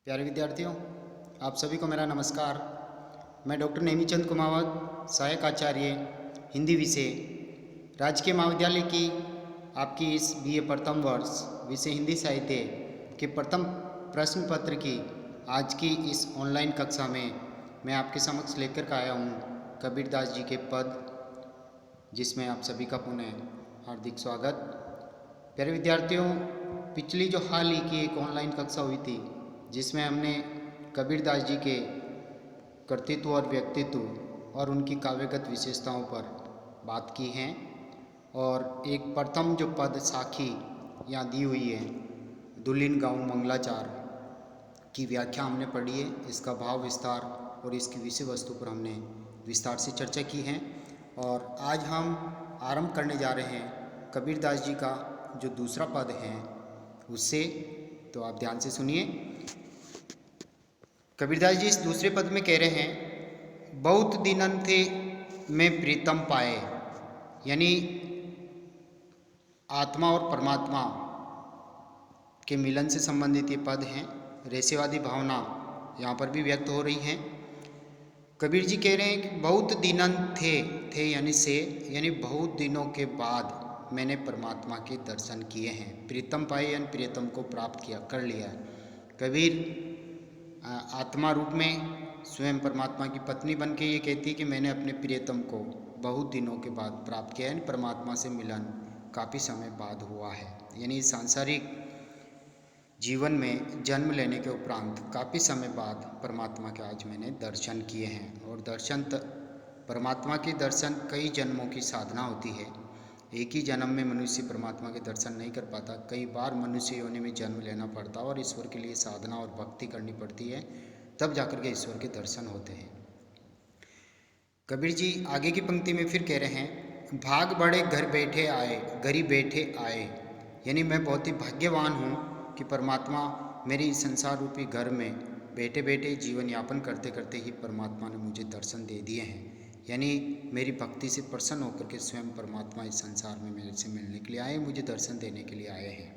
प्यारे विद्यार्थियों, आप सभी को मेरा नमस्कार। मैं डॉक्टर नेमीचंद कुमावत, सहायक आचार्य हिंदी विषय, राजकीय महाविद्यालय की आपकी इस बीए प्रथम वर्ष विषय हिंदी साहित्य के प्रथम प्रश्न पत्र की आज की इस ऑनलाइन कक्षा में मैं आपके समक्ष लेकर के आया हूँ कबीरदास जी के पद, जिसमें आप सभी का पुनः हार्दिक स्वागत। प्यारे विद्यार्थियों, पिछली जो हाल ही की एक ऑनलाइन कक्षा हुई थी जिसमें हमने कबीरदास जी के कर्तृत्व और व्यक्तित्व और उनकी काव्यगत विशेषताओं पर बात की है, और एक प्रथम जो पद साखी यहाँ दी हुई है, दुल्हिन गाऊं मंगलाचार की व्याख्या हमने पढ़ी है। इसका भाव विस्तार और इसकी विषय वस्तु पर हमने विस्तार से चर्चा की है, और आज हम आरंभ करने जा रहे हैं कबीरदास जी का जो दूसरा पद है उससे। तो आप ध्यान से सुनिए। कबीरदास जी इस दूसरे पद में कह रहे हैं, बहुत दिनन थे मैं प्रीतम पाए, यानी आत्मा और परमात्मा के मिलन से संबंधित ये पद हैं। रहस्यवादी भावना यहाँ पर भी व्यक्त हो रही है। कबीर जी कह रहे हैं कि बहुत दिनन थे यानी से, यानी बहुत दिनों के बाद मैंने परमात्मा के दर्शन किए हैं। प्रीतम पाए यानी प्रियतम को प्राप्त किया, कर लिया है। कबीर आत्मा रूप में स्वयं परमात्मा की पत्नी बन के ये कहती है कि मैंने अपने प्रियतम को बहुत दिनों के बाद प्राप्त किया है, यानी परमात्मा से मिलन काफ़ी समय बाद हुआ है। यानी सांसारिक जीवन में जन्म लेने के उपरांत काफ़ी समय बाद परमात्मा के आज मैंने दर्शन किए हैं। और परमात्मा के दर्शन कई जन्मों की साधना होती है। एक ही जन्म में मनुष्य परमात्मा के दर्शन नहीं कर पाता, कई बार मनुष्य योनि में जन्म लेना पड़ता और ईश्वर के लिए साधना और भक्ति करनी पड़ती है, तब जाकर के ईश्वर के दर्शन होते हैं। कबीर जी आगे की पंक्ति में फिर कह रहे हैं, भाग बड़े घर बैठे आए, घरी बैठे आए, यानी मैं बहुत ही भाग्यवान हूँ कि परमात्मा मेरी संसार रूपी घर में बैठे बैठे जीवन यापन करते करते ही परमात्मा ने मुझे दर्शन दे दिए हैं। यानी मेरी भक्ति से प्रसन्न होकर के स्वयं परमात्मा इस संसार में मेरे से मिलने के लिए आए, मुझे दर्शन देने के लिए आए हैं।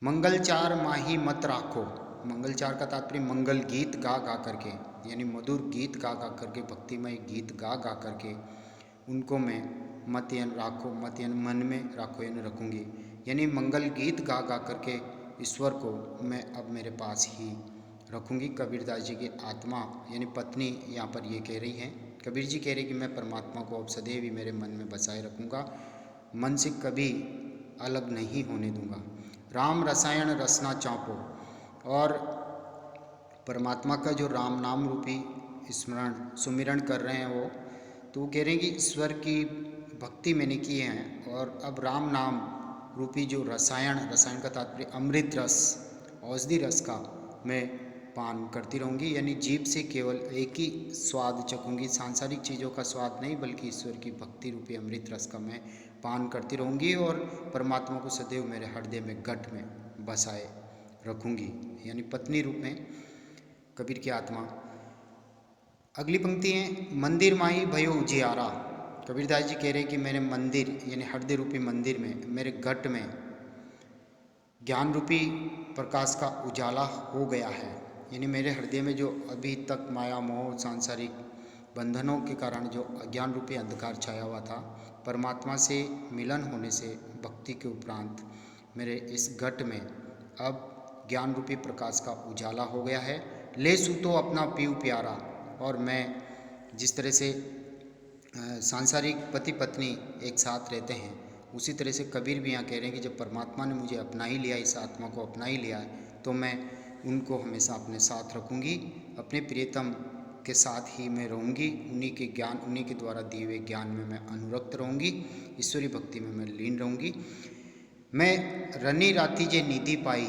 मंगलचार माही मत राखो, मंगलचार का तात्पर्य मंगल गीत गा गा करके, यानी मधुर गीत गा गा करके, भक्तिमय गीत गा गा करके उनको मैं मत यानी राखो, मत यानी मन में, राखो यानी रखूँगी, यानी मंगल गीत गा गा करके ईश्वर को मैं अब मेरे पास ही रखूँगी। कबीरदास जी की आत्मा यानी पत्नी यहाँ पर ये कह रही हैं। कबीर जी कह रहे कि मैं परमात्मा को अब सदैव ही मेरे मन में बसाए रखूँगा, मन से कभी अलग नहीं होने दूँगा। राम रसायन रसना चाँपो, और परमात्मा का जो राम नाम रूपी स्मरण सुमिरण कर रहे हैं वो, तो वो कह रहे हैं कि ईश्वर की भक्ति मैंने की है, और अब राम नाम रूपी जो रसायन, रसायन का तात्पर्य अमृत रस, औषधि रस का मैं पान करती रहूँगी, यानी जीभ से केवल एक ही स्वाद चखूँगी, सांसारिक चीज़ों का स्वाद नहीं बल्कि ईश्वर की भक्ति रूपी अमृत रस का मैं पान करती रहूँगी, और परमात्मा को सदैव मेरे हृदय में गठ में बसाए रखूँगी, यानी पत्नी रूप में कबीर की आत्मा। अगली पंक्ति है, मंदिर माही भयो उजियारा। कबीरदास जी कह रहे हैं कि मेरे मंदिर यानी हृदय रूपी मंदिर में, मेरे घट में ज्ञान रूपी प्रकाश का उजाला हो गया है, यानी मेरे हृदय में जो अभी तक माया मोह सांसारिक बंधनों के कारण जो अज्ञान रूपी अंधकार छाया हुआ था, परमात्मा से मिलन होने से भक्ति के उपरांत मेरे इस घट में अब ज्ञान रूपी प्रकाश का उजाला हो गया है। ले सूतो अपना पीऊ प्यारा, और मैं जिस तरह से सांसारिक पति पत्नी एक साथ रहते हैं, उसी तरह से कबीर भी यहाँ कह रहे हैं कि जब परमात्मा ने मुझे अपना ही लिया, इस आत्मा को अपना ही लिया है, तो मैं उनको हमेशा अपने साथ रखूँगी, अपने प्रियतम के साथ ही मैं रहूँगी, उन्हीं के ज्ञान, उन्हीं के द्वारा दिए हुए ज्ञान में मैं अनुरक्त रहूँगी, ईश्वरी भक्ति में मैं लीन रहूँगी। मैं रनी राती जे निधि पाई,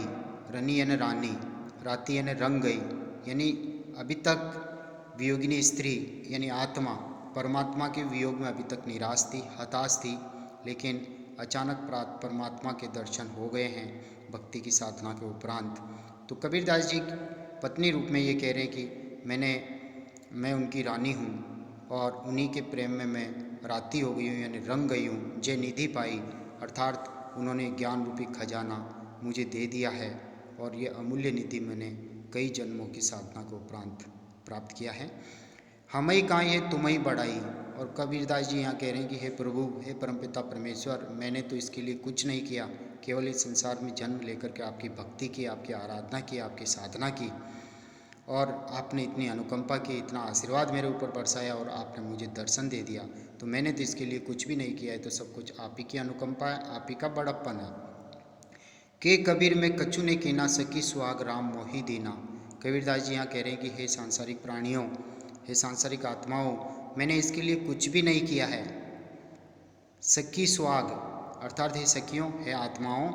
रनी यानी रानी, राती यानी रंग गई, यानी अभी तक वियोगिनी स्त्री यानी आत्मा परमात्मा के वियोग में अभी तक निराश थी, हताश थी, लेकिन अचानक प्राप्त परमात्मा के दर्शन हो गए हैं भक्ति की साधना के उपरांत। तो कबीरदास जी पत्नी रूप में ये कह रहे हैं कि मैं उनकी रानी हूँ, और उन्हीं के प्रेम में मैं राती हो गई हूँ, यानी रंग गई हूँ। जे निधि पाई, अर्थात उन्होंने ज्ञान रूपी खजाना मुझे दे दिया है, और ये अमूल्य निधि मैंने कई जन्मों की साधना के उपरांत प्राप्त किया है। हम ही कहाँ, ये तुम ही बढ़ाई। और कबीरदास जी यहाँ कह रहे हैं कि हे प्रभु, हे परमपिता परमेश्वर, मैंने तो इसके लिए कुछ नहीं किया, केवल इस संसार में जन्म लेकर के आपकी भक्ति की, आपकी आराधना की, आपकी साधना की, और आपने इतनी अनुकंपा की, इतना आशीर्वाद मेरे ऊपर बरसाया और आपने मुझे दर्शन दे दिया। तो मैंने तो इसके लिए कुछ भी नहीं किया है, तो सब कुछ आप ही की अनुकंपा है, आप ही का बड़प्पन है। के कबीर में कछु ने कीना, सकी सुहाग राम मोहि दीना। कबीरदास जी यहाँ कह रहे हैं कि हे सांसारिक प्राणियों, हे सांसारिक आत्माओं, मैंने इसके लिए कुछ भी नहीं किया है। सखी सुहाग अर्थात हे सखियों, हे आत्माओं,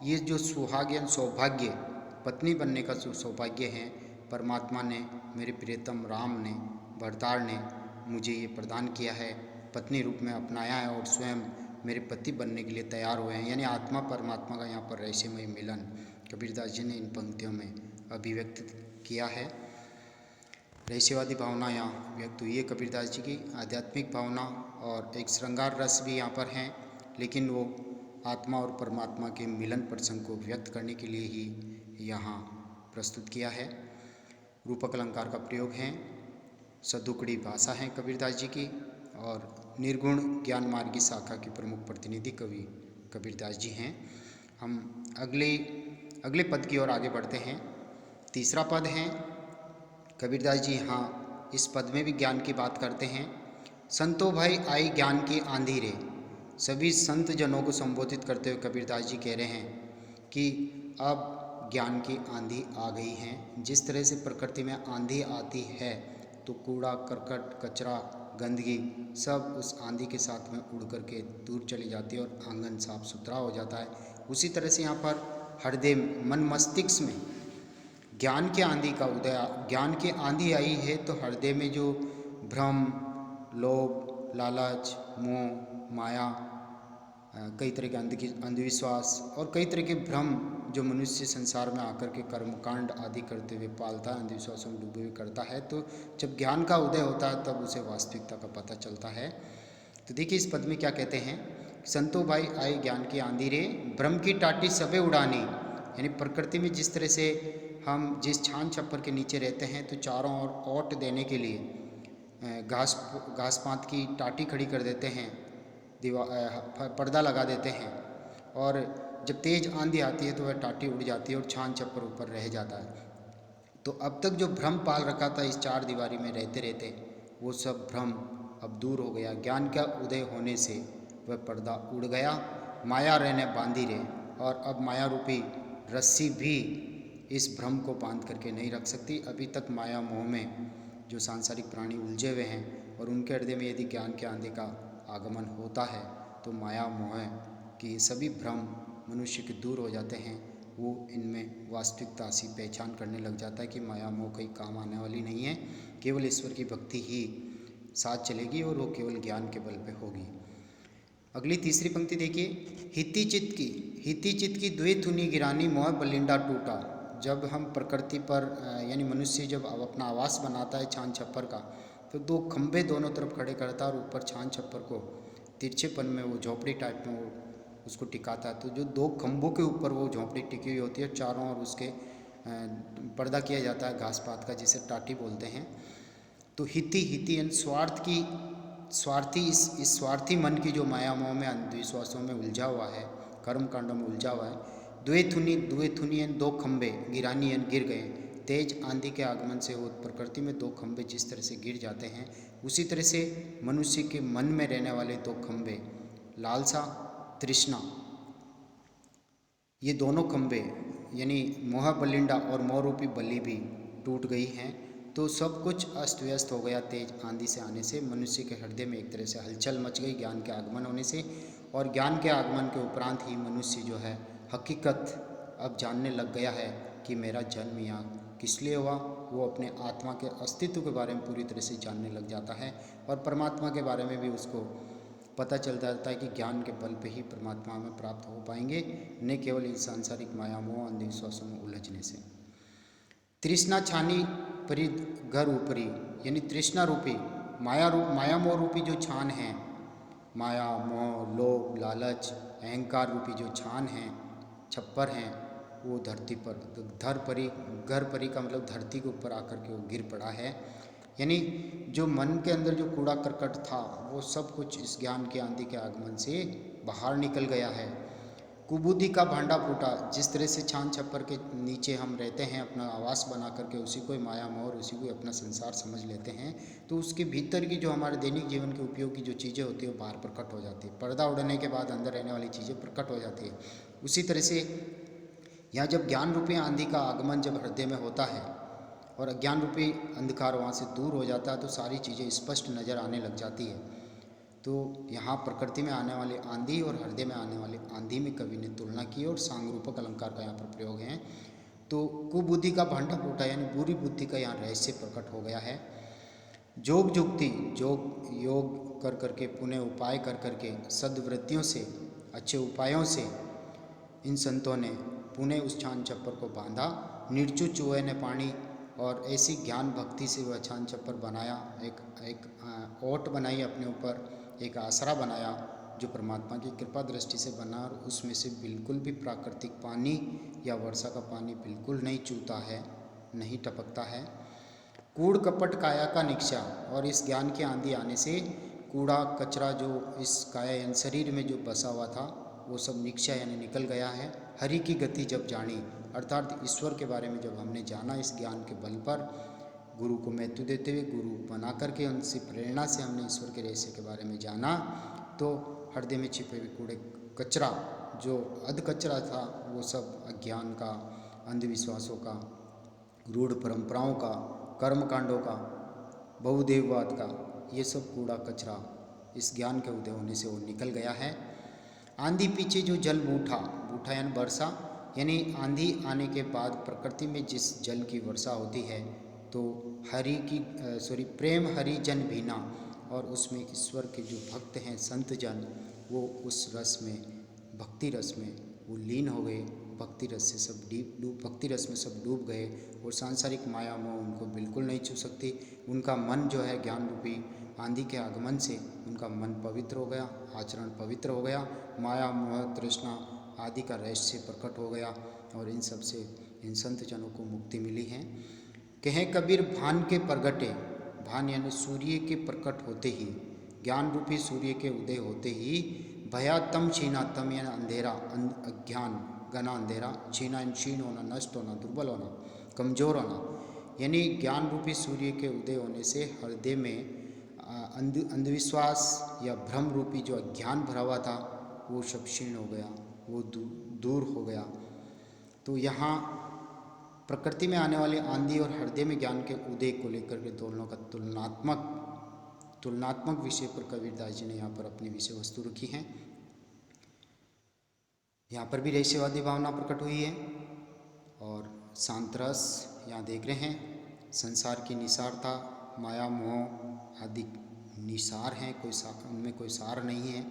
ये जो सुहाग या सौभाग्य, पत्नी बनने का जो सौभाग्य है, परमात्मा ने, मेरे प्रियतम राम ने, भरतार ने मुझे ये प्रदान किया है, पत्नी रूप में अपनाया है और स्वयं मेरे पति बनने के लिए तैयार हुए हैं। यानी आत्मा परमात्मा का यहाँ पर रहस्यमय मिलन कबीरदास जी ने इन पंक्तियों में अभिव्यक्त किया है। रहस्यवादी भावना यहाँ व्यक्त हुई है कबीरदास जी की, आध्यात्मिक भावना और एक श्रृंगार रस भी यहाँ पर हैं, लेकिन वो आत्मा और परमात्मा के मिलन प्रसंग को व्यक्त करने के लिए ही यहाँ प्रस्तुत किया है। रूपक अलंकार का प्रयोग है, सदुकड़ी भाषा है कबीरदास जी की, और निर्गुण ज्ञान मार्ग की शाखा के प्रमुख प्रतिनिधि कवि कबीरदास जी हैं। हम अगले पद की ओर आगे बढ़ते हैं। तीसरा पद है, कबीरदास जी यहाँ इस पद में भी ज्ञान की बात करते हैं। संतो भाई आई ज्ञान की आंधी रे। सभी संत जनों को संबोधित करते हुए कबीरदास जी कह रहे हैं कि अब ज्ञान की आंधी आ गई है। जिस तरह से प्रकृति में आंधी आती है तो कूड़ा करकट कचरा गंदगी सब उस आंधी के साथ में उड़ करके दूर चली जाती है और आंगन साफ सुथरा हो जाता है, उसी तरह से यहाँ पर हृदय मन मस्तिष्क में ज्ञान की आंधी का उदय, ज्ञान की आंधी आई है तो हृदय में जो भ्रम, लोभ, लालच, मोह, माया, कई तरह के अंधविश्वास और कई तरह के भ्रम जो मनुष्य संसार में आकर के कर्मकांड आदि करते हुए पालता है, अंधविश्वासों में डूबे हुए करता है, तो जब ज्ञान का उदय होता है तब उसे वास्तविकता का पता चलता है। तो देखिए इस पद में क्या कहते हैं, संतो भाई आई ज्ञान की आंधी रे, भ्रम की टाटी सबे उड़ानी। यानी प्रकृति में जिस तरह से हम जिस छान छप्पर के नीचे रहते हैं तो चारों ओर ओट देने के लिए घास पात की टाटी खड़ी कर देते हैं, पर्दा लगा देते हैं, और जब तेज आंधी आती है तो वह टाटी उड़ जाती है और छान छप्पर ऊपर रह जाता है। तो अब तक जो भ्रम पाल रखा था इस चार दीवारी में रहते रहते, वो सब भ्रम अब दूर हो गया। ज्ञान का उदय होने से वह पर्दा उड़ गया, माया रहने बांधी रहे, और अब माया रूपी रस्सी भी इस भ्रम को बांध करके नहीं रख सकती। अभी तक माया मोह में जो सांसारिक प्राणी उलझे हुए हैं और उनके हृदय में यदि ज्ञान के आंधी का आगमन होता है तो माया मोह की सभी भ्रम मनुष्य के दूर हो जाते हैं। वो इनमें वास्तविकता सी पहचान करने लग जाता है कि माया मोह कहीं काम आने वाली नहीं है, केवल ईश्वर की भक्ति ही साथ चलेगी और वो केवल ज्ञान के बल पे होगी। अगली तीसरी पंक्ति देखिए, हिति चित्त की द्वेथुनी गिरानी मोह बलिंडा टूटा। जब हम प्रकृति पर यानी मनुष्य जब अपना आवास बनाता है छान छप्पर का, तो दो खंभे दोनों तरफ खड़े करता है और ऊपर छान छप्पर को तिरछेपन में वो झोपड़ी टाइप में वो उसको टिकाता है। तो जो दो खंभों के ऊपर वो झोपड़ी टिकी हुई होती है, चारों ओर उसके पर्दा किया जाता है घास पात का, जिसे टाटी बोलते हैं। तो हिति यानी इस स्वार्थी मन की जो माया मोह में अंधविश्वासों में उलझा हुआ है, कर्म कांडों में उलझा हुआ है, द्वेथुनी यानी दो खंभे, गिरानी यानी गिर गए। तेज आंधी के आगमन से वो प्रकृति में दो खंभे जिस तरह से गिर जाते हैं, उसी तरह से मनुष्य के मन में रहने वाले दो खंभे, लालसा, तृष्णा, ये दोनों खंभे यानी मोह बलिंडा और मोह रूपी बलि भी टूट गई हैं। तो सब कुछ अस्त व्यस्त हो गया तेज आंधी से आने से। मनुष्य के हृदय में एक तरह से हलचल मच गई ज्ञान के आगमन होने से, और ज्ञान के आगमन के उपरांत ही मनुष्य जो है हकीकत अब जानने लग गया है कि मेरा जन्म यहाँ किस लिए हुआ। वो अपने आत्मा के अस्तित्व के बारे में पूरी तरह से जानने लग जाता है, और परमात्मा के बारे में भी उसको पता चल जाता है कि ज्ञान के बल पे ही परमात्मा में प्राप्त हो पाएंगे, न केवल इस सांसारिक माया मोह अंधविश्वासों में उलझने से। तृष्णा छानी परी घर ऊपरी, यानी तृष्णा रूपी माया मोह रूपी जो छान है, माया मोह लोभ लालच अहंकार रूपी जो छान हैं, छप्पर हैं, वो धरती पर घर परी का मतलब धरती के ऊपर आकर के वो गिर पड़ा है। यानी जो मन के अंदर जो कूड़ा करकट था वो सब कुछ इस ज्ञान की आंधी के आगमन से बाहर निकल गया है। कुबुद्धि का भांडा फूटा। जिस तरह से छान छप्पर के नीचे हम रहते हैं, अपना आवास बना करके उसी को माया मोह और उसी को अपना संसार समझ लेते हैं, तो उसके भीतर की जो हमारे दैनिक जीवन के उपयोग की जो चीज़ें होती है वो बाहर प्रकट हो जाती है। पर्दा उड़ने के बाद अंदर रहने वाली चीज़ें प्रकट हो जाती है। उसी तरह से यहाँ जब ज्ञान रूपी आंधी का आगमन जब हृदय में होता है और अज्ञान रूपी अंधकार वहाँ से दूर हो जाता है, तो सारी चीज़ें स्पष्ट नज़र आने लग जाती है। तो यहाँ प्रकृति में आने वाली आंधी और हृदय में आने वाली आंधी में कवि ने तुलना की और सांगरूपक अलंकार का यहाँ पर प्रयोग है। तो कुबुद्धि का भांडा फूटा, यानी बुरी बुद्धि का यहाँ रहस्य प्रकट हो गया है। जोग जुक्ति, योग कर करके, पुण्य उपाय कर करके, सद्वृत्तियों से, अच्छे उपायों से इन संतों ने पुणे उस छान छप्पर को बांधा। निर्चु चूहे ने पानी, और ऐसी ज्ञान भक्ति से वह छान छप्पर बनाया, एक ओट बनाई अपने ऊपर, एक आसरा बनाया जो परमात्मा की कृपा दृष्टि से बना, और उसमें से बिल्कुल भी प्राकृतिक पानी या वर्षा का पानी बिल्कुल नहीं चूता है, नहीं टपकता है। कूड़ कपट काया का निक्षा, और इस ज्ञान की आंधी आने से कूड़ा कचरा जो इस काया यानी शरीर में जो बसा हुआ था वो सब निक्षा यानी निकल गया है। हरि की गति जब जानी, अर्थात ईश्वर के बारे में जब हमने जाना, इस ज्ञान के बल पर गुरु को महत्व देते हुए, गुरु बना करके उनसे प्रेरणा से हमने ईश्वर के रहस्य के बारे में जाना, तो हृदय में छिपे हुए कूड़े कचरा, जो अध कचरा था, वो सब अज्ञान का, अंधविश्वासों का, रूढ़ परंपराओं का, कर्मकांडों का, बहुदेववाद का, ये सब कूड़ा कचरा इस ज्ञान के उदय होने से वो निकल गया है। आंधी पीछे जो जल बूठा, बूठा यानी वर्षा, यानी आंधी आने के बाद प्रकृति में जिस जल की वर्षा होती है, तो प्रेम हरि जन भीना, और उसमें ईश्वर के जो भक्त हैं, संत जन, वो उस रस में, भक्ति रस में वो लीन हो गए। भक्ति रस से सब भक्ति रस में सब डूब गए, और सांसारिक माया मोह उनको बिल्कुल नहीं छू सकती। उनका मन जो है ज्ञान रूपी आंधी के आगमन से उनका मन पवित्र हो गया, आचरण पवित्र हो गया, माया मोह तृष्णा आदि का रहस्य प्रकट हो गया, और इन सब से इन संत जनों को मुक्ति मिली है। कहें कबीर भान के प्रगटे, भान यानी सूर्य के प्रकट होते ही, ज्ञान रूपी सूर्य के उदय होते ही, भया तम छीना, तम यानी अंधेरा, अज्ञान घना अंधेरा, छीना यानी क्षीण होना, नष्ट होना, दुर्बल होना, कमजोर होना, यानी ज्ञान रूपी सूर्य के उदय होने से हृदय में अंधविश्वास या भ्रम रूपी जो अज्ञान भरा हुआ था वो सब क्षीण हो गया, वो दूर हो गया। तो यहाँ प्रकृति में आने वाली आंधी और हृदय में ज्ञान के उदय को लेकर के दोनों का तुलनात्मक विषय पर कबीरदास जी ने यहाँ पर अपनी विषय वस्तु रखी है। यहाँ पर भी रहस्यवादी भावना प्रकट हुई है, और शांत रस यहाँ देख रहे हैं। संसार की निसारता, माया मोह आदि निसार हैं, उनमें कोई सार नहीं है।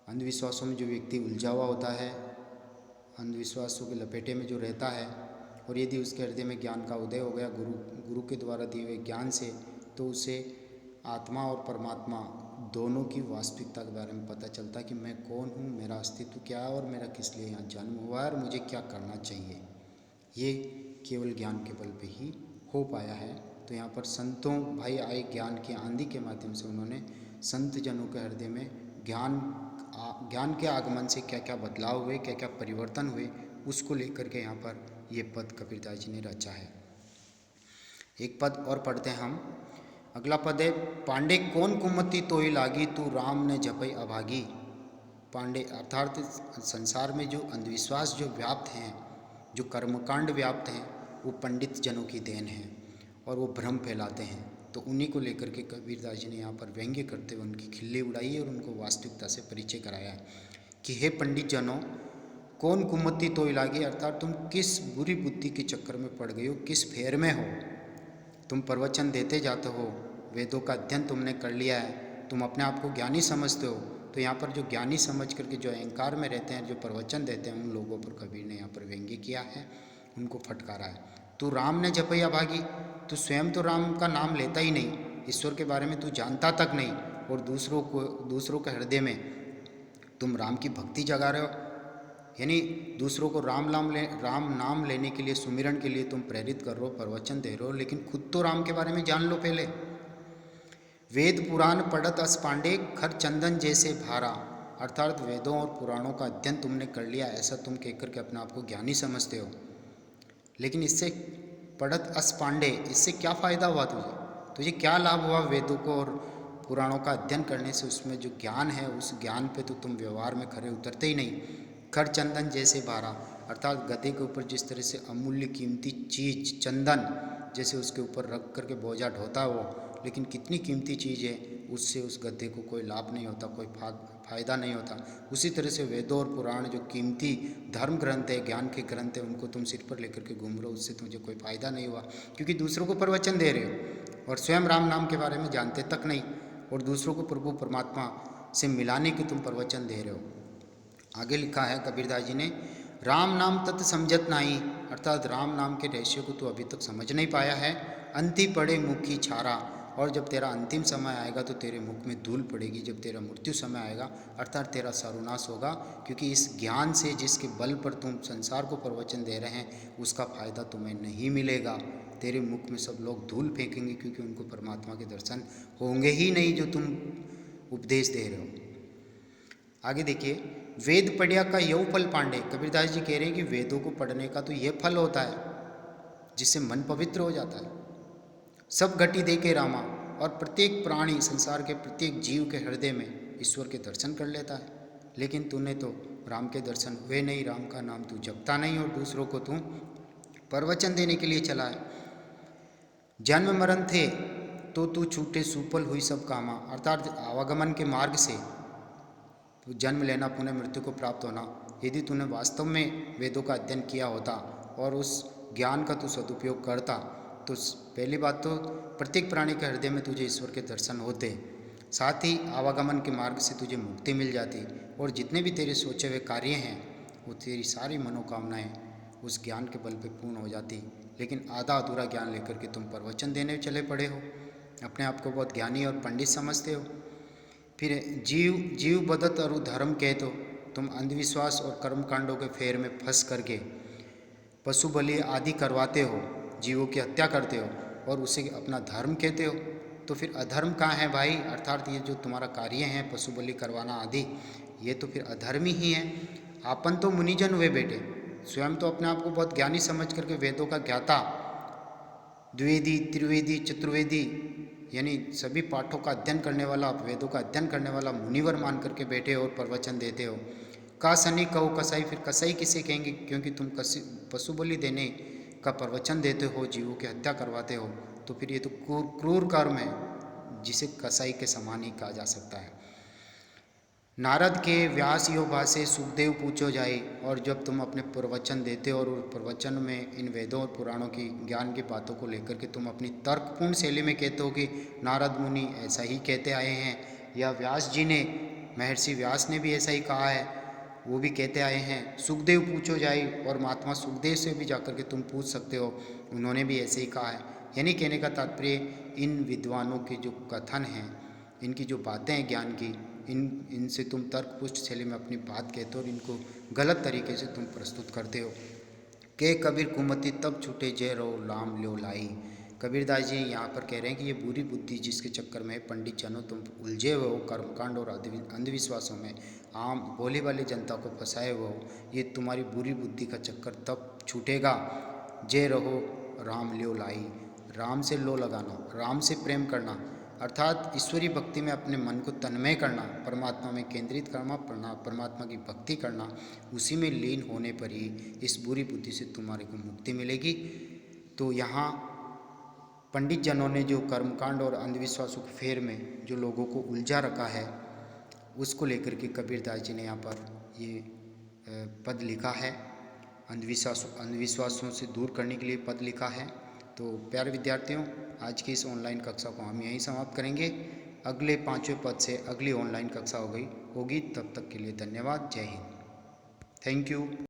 अंधविश्वासों में जो व्यक्ति उलझा हुआ होता है, अंधविश्वासों के लपेटे में जो रहता है, और यदि उसके हृदय में ज्ञान का उदय हो गया गुरु के द्वारा दिए हुए ज्ञान से, तो उसे आत्मा और परमात्मा दोनों की वास्तविकता के बारे में पता चलता है कि मैं कौन हूँ, मेरा अस्तित्व क्या है, और मेरा किस लिए यहाँ जन्म हुआ है, और मुझे क्या करना चाहिए। ये केवल ज्ञान के बल पे ही हो पाया है। तो यहाँ पर संतों भाई आए ज्ञान की आंधी के माध्यम से उन्होंने संत जनों के हृदय में ज्ञान के आगमन से क्या क्या बदलाव हुए, क्या क्या परिवर्तन हुए, उसको लेकर के यहाँ पर ये पद कबीरदास जी ने रचा है। एक पद और पढ़ते हैं हम। अगला पद है, पांडे कौन कुमति तोई लागी, तू राम ने जपई अभागी। पांडे अर्थात संसार में जो अंधविश्वास जो व्याप्त हैं, जो कर्मकांड व्याप्त हैं, वो पंडित जनों की देन है और वो भ्रम फैलाते हैं। तो उन्हीं को लेकर के कबीरदास जी ने यहाँ पर व्यंग्य करते हुए उनकी खिल्ली उड़ाई है और उनको वास्तविकता से परिचय कराया है कि हे पंडित जनों, कौन कुमति तोई लागी, अर्थात तुम किस बुरी बुद्धि के चक्कर में पड़ गए हो, किस फेर में हो। तुम प्रवचन देते जाते हो, वेदों का अध्ययन तुमने कर लिया है, तुम अपने आप को ज्ञानी समझते हो। तो यहाँ पर जो ज्ञानी समझ करके जो अहंकार में रहते हैं, जो प्रवचन देते हैं, उन लोगों पर कबीर ने यहाँ पर व्यंग्य किया है, उनको फटकारा है। तू राम ने जपई अभागी, तू स्वयं तो राम का नाम लेता ही नहीं, ईश्वर के बारे में तू जानता तक नहीं, और दूसरों के हृदय में तुम राम की भक्ति जगा रहे हो। यानी दूसरों को राम नाम लेने के लिए, सुमिरन के लिए तुम प्रेरित कर रहे हो, प्रवचन दे रहे हो, लेकिन खुद तो राम के बारे में जान लो पहले। वेद पुराण पढ़त अस पांडे, खर चंदन जैसे भारा। अर्थात वेदों और पुराणों का अध्ययन तुमने कर लिया, ऐसा तुम कहकर के अपने आप को ज्ञानी समझते हो, लेकिन इससे पढ़त अस पांडे, इससे क्या फ़ायदा हुआ तुझे? तुझे क्या लाभ हुआ वेदों को और पुराणों का अध्ययन करने से? उसमें जो ज्ञान है, उस ज्ञान पे तो तुम व्यवहार में खरे उतरते ही नहीं। खर चंदन जैसे भारा, अर्थात गधे के ऊपर जिस तरह से अमूल्य कीमती चीज़ चंदन जैसे उसके ऊपर रख करके बोझा ढोता है वो, लेकिन कितनी कीमती चीज़ है, उससे उस गधे को कोई लाभ नहीं होता, कोई फायदा नहीं होता। उसी तरह से वेदों और पुराण जो कीमती धर्म ग्रंथ है, ज्ञान के ग्रंथ है, उनको तुम सिर पर लेकर के घूम रहे हो, उससे तुझे कोई फायदा नहीं हुआ, क्योंकि दूसरों को प्रवचन दे रहे हो और स्वयं राम नाम के बारे में जानते तक नहीं, और दूसरों को प्रभु परमात्मा से मिलाने की तुम प्रवचन दे रहे हो। आगे लिखा है कबीरदास जी ने, राम नाम तत् समझत नाही, अर्थात राम नाम के रहस्य को तो अभी तक समझ नहीं पाया है। अंति पड़े मुखी छारा, और जब तेरा अंतिम समय आएगा तो तेरे मुख में धूल पड़ेगी। जब तेरा मृत्यु समय आएगा अर्थात तेरा सर्वनाश होगा, क्योंकि इस ज्ञान से जिसके बल पर तुम संसार को प्रवचन दे रहे हैं उसका फायदा तुम्हें नहीं मिलेगा। तेरे मुख में सब लोग धूल फेंकेंगे, क्योंकि उनको परमात्मा के दर्शन होंगे ही नहीं जो तुम उपदेश दे रहे हो। आगे देखिए, वेद पढ़िया का यऊ फल पांडे। कबीरदास जी कह रहे हैं कि वेदों को पढ़ने का तो ये फल होता है जिससे मन पवित्र हो जाता है। सब घटी दे के रामा, और प्रत्येक प्राणी, संसार के प्रत्येक जीव के हृदय में ईश्वर के दर्शन कर लेता है। लेकिन तूने तो राम के दर्शन हुए नहीं, राम का नाम तू जपता नहीं और दूसरों को तू प्रवचन देने के लिए चला है। जन्म मरण थे तो तू छूटे सुपल हुई सब कामा, अर्थात आवागमन के मार्ग से जन्म लेना, पुनः मृत्यु को प्राप्त होना। यदि तूने वास्तव में वेदों का अध्ययन किया होता और उस ज्ञान का तू सदुपयोग करता, तो पहली बात तो प्रत्येक प्राणी के हृदय में तुझे ईश्वर के दर्शन होते, साथ ही आवागमन के मार्ग से तुझे मुक्ति मिल जाती, और जितने भी तेरे सोचे हुए कार्य हैं वो तेरी सारी मनोकामनाएं उस ज्ञान के बल पे पूर्ण हो जाती। लेकिन आधा अधूरा ज्ञान लेकर के तुम प्रवचन देने चले पड़े हो, अपने आप को बहुत ज्ञानी और पंडित समझते हो। फिर जीव बदत और धर्म कह दो, तुम अंधविश्वास और कर्मकांडों के फेर में फंस करके पशु बलि आदि करवाते हो, जीवों की हत्या करते हो और उसे अपना धर्म कहते हो। तो फिर अधर्म कहाँ है भाई? अर्थात ये जो तुम्हारा कार्य है पशु बलि करवाना आदि, ये तो फिर अधर्म ही है। आपन तो मुनिजन हुए बेटे, स्वयं तो अपने आप को बहुत ज्ञानी समझ करके वेदों का ज्ञाता, द्विवेदी, त्रिवेदी, चतुर्वेदी, यानी सभी पाठों का अध्ययन करने वाला, वेदों का अध्ययन करने वाला मुनिवर मान करके बैठे हो और प्रवचन देते हो। का सनी कहो कसाई, फिर कसाई किसे कहेंगे? क्योंकि तुम पशु बलि देने का प्रवचन देते हो, जीवों की हत्या करवाते हो, तो फिर ये तो क्रूर कर्म है, जिसे कसाई के समान ही कहा जा सकता है। नारद के व्यास यो भाषे सुखदेव पूछो जाए, और जब तुम अपने प्रवचन देते हो और प्रवचन में इन वेदों और पुराणों की ज्ञान की बातों को लेकर के तुम अपनी तर्कपूर्ण शैली में कहते हो कि नारद मुनि ऐसा ही कहते आए हैं, या व्यास जी ने, महर्षि व्यास ने भी ऐसा ही कहा है, वो भी कहते आए हैं, सुखदेव पूछो जाए, और महात्मा सुखदेव से भी जाकर के तुम पूछ सकते हो, उन्होंने भी ऐसे ही कहा है। यानी कहने का तात्पर्य, इन विद्वानों के जो कथन हैं, इनकी जो बातें हैं ज्ञान की, इनसे तुम तर्कपुष्ट शैली में अपनी बात कहते हो और इनको गलत तरीके से तुम प्रस्तुत करते हो। के कबीर कुमति तब छूटे जय रो लाम ल्यो लाई। कबीरदास जी यहाँ पर कह रहे हैं कि ये बुरी बुद्धि जिसके चक्कर में पंडित जनों तुम उलझे हुए हो, कर्मकांड और अंधविश्वासों में आम भोली वाली जनता को फंसाए हुए हो, ये तुम्हारी बुरी बुद्धि का चक्कर तब छूटेगा। जय रहो राम ल्यो लाई, राम से लो लगाना, राम से प्रेम करना, अर्थात ईश्वरीय भक्ति में अपने मन को तन्मय करना, परमात्मा में केंद्रित करना, परमात्मा की भक्ति करना, उसी में लीन होने पर ही इस बुरी बुद्धि से तुम्हारे को मुक्ति मिलेगी। तो यहाँ पंडित जनों ने जो कर्मकांड और अंधविश्वासों के फेर में जो लोगों को उलझा रखा है, उसको लेकर के कबीरदास जी ने यहाँ पर ये पद लिखा है, अंधविश्वासों से दूर करने के लिए पद लिखा है। तो प्यारे विद्यार्थियों, आज की इस ऑनलाइन कक्षा को हम यहीं समाप्त करेंगे। अगले 5वें पद से अगली ऑनलाइन कक्षा होगी। तब तक के लिए धन्यवाद। जय हिंद। Thank you.